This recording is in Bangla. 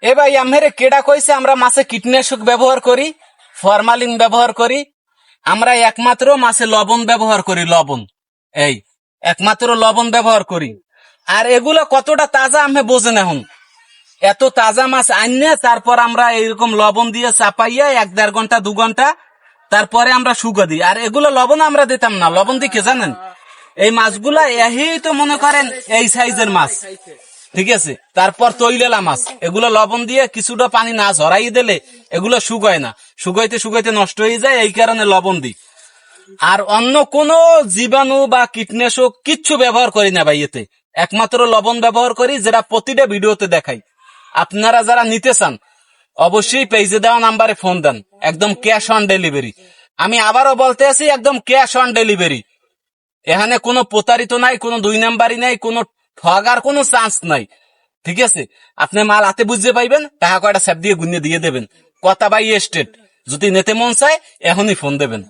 এ ভাই আমেরে কেডা কইছে আমরা মাছে কীটনাশক ব্যবহার করি, ফরমালিন ব্যবহার করি? আমরা একমাত্র মাছে লবণ ব্যবহার করি, লবণ। এই একমাত্র লবণ ব্যবহার করি। আর এগুলো কতটা তাজা আমি বোঝেন এখন। এত তাজা মাছ আইনে তারপর আমরা এইরকম লবণ দিয়ে চাপাইয়া 1-1.5 ঘন্টা 2 ঘন্টা তারপরে আমরা শুকা দিই। আর এগুলো লবণ আমরা দিতাম না, লবণ দিয়ে কে জানেন? এই মাছগুলা এই তো মনে করেন এই সাইজের মাছ, ঠিক আছে? তারপর তৈলেলা মাছ, এগুলো লবণ দিয়ে কিছুটা পানি না ঝরাই দিলে এগুলো শুকায় না, শুকাইতে শুকাইতে নষ্ট হয়ে যায়, এই কারণে লবণ দিই। আর অন্য কোনো জীবাণু বা কীটনাশক কিচ্ছু ব্যবহার করি না ভাই এতে, একমাত্র লবণ ব্যবহার করি, যেটা প্রতিটা ভিডিওতে দেখাই। আপনারা যারা নিতে চান অবশ্যই পেজে দেওয়া নাম্বারে ফোন দেন, একদম ক্যাশ অন ডেলিভারি। আমি আবারও বলতে আছি, একদম ক্যাশ অন ডেলিভারি। এখানে কোনো প্রতারিত নাই, কোনো 2 নাম্বারই নাই, কোনো ঠগার কোনো চান্স নাই, ঠিক আছে? আপনি মাল হাতে বুঝতে পাইবেন, টাকা কয়টা স্যাপ দিয়ে গুনিয়ে দিয়ে দেবেন। কথা বাই স্টেট। যদি নিতে মন চায় এখনই ফোন দেবেন।